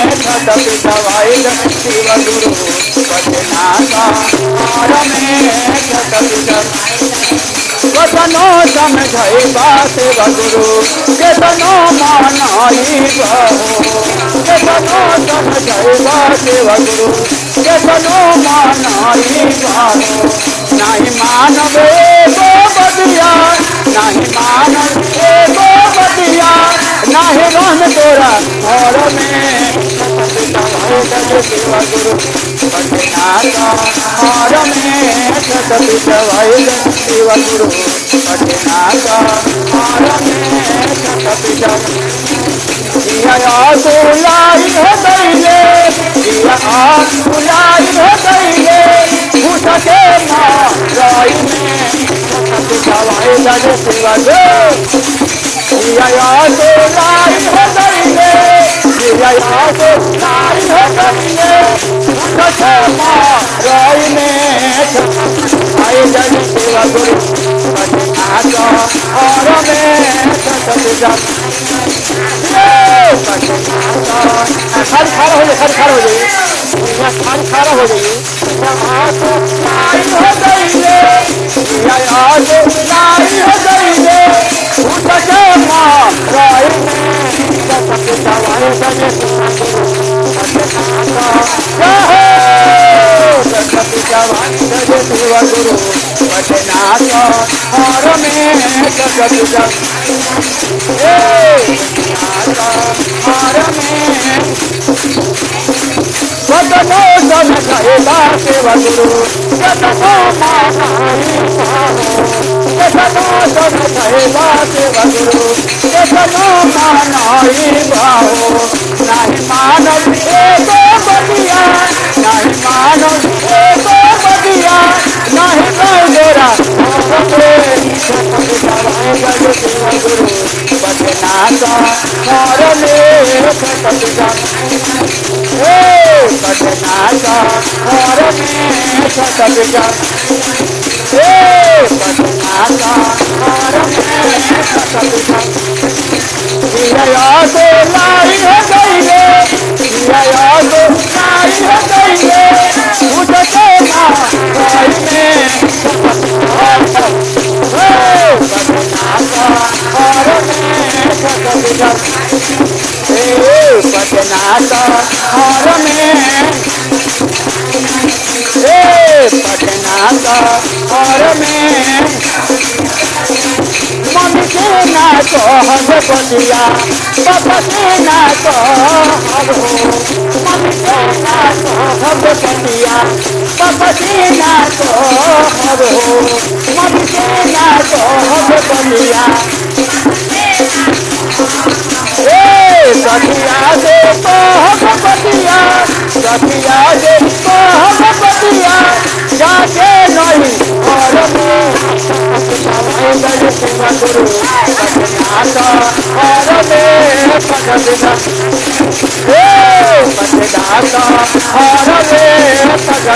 छत पिटवाई शिव गुरु पटनाथ और में छत पिटवाई वचनो समझैबा शिव गुरु केतनो मानाई बहो केतनो समझैबा शिव गुरु केतनो मानाई बहो नहीं मानवे गो बदिया नहीं मानवे गो बदिया नहीं रन तोरा और में शिव गुरु पटनाथ और में छत पिटवाई शिव गुरु पटनाथ और में छत पिटवाई तुलाई दैले तुलाई दैले उठके माई में छत पिटवाई शिव गुरु तुलाई दैले राई में आई जग शिव गुरु पटनाथ और में छत खड़ा हो जाइए खड़ा हो जाइए शिव गुरु पटनाथ और में छत वचनो समझैबा शिव गुरु केतनो मानाई केतनो समझैबा शिव गुरु केतनो मानाई बाहो नहीं मानव एगो बदिया नहीं मानव एगो बदिया नहीं गोरा शिव गुरु पटनाथ और में छत पटनाथ और में छत पटनाथ और में छत लाई दैले उठके माई में पटनाथ और में छत पटनाथ और में पटनाथ और में मम्मी के ना कहब बदिया पापा के ना कहब मम्मी के ना कहब बदिया पापा के ना कहब मम्मी के ना कहब बदिया सखिया दे कहब बदिया सखिया दे कहब बदिया जाके नहीं और शिव गुरु पटनाथ और में छत पटनाथ और में छत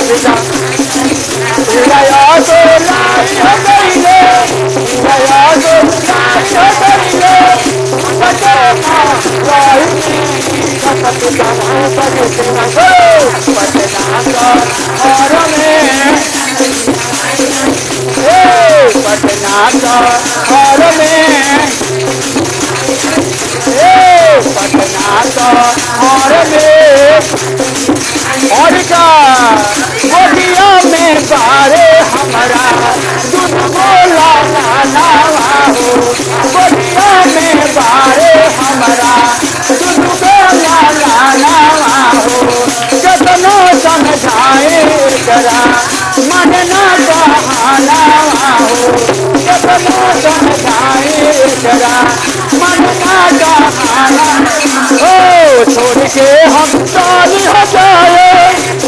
पटनाथ और में पटनाथ और में और का गोदिया में बारे हमारा दूध बोला नाना हो गोदिया में बारे हमारा दूध बोला नाना हो कितनो समझाए करा मन ना बहाना हो कितनो समझाए करा मन ना बहाना हो छोड़ के हम साली हो जाए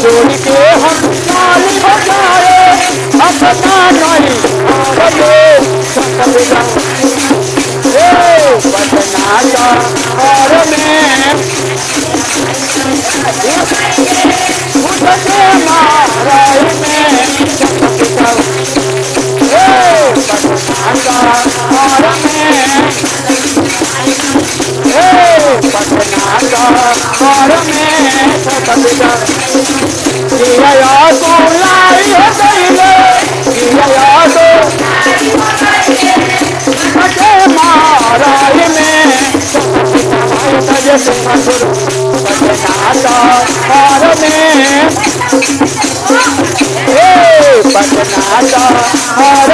छोड़ के हम साली हो जाए अपना नहीं पटनाथ और में उठके माराई में पटनाथ और में पटनाथ और में बंदिया किया तो लाई हो गई किया तो बचे माराई में बजे मधुर बजनाता और में बजनाता और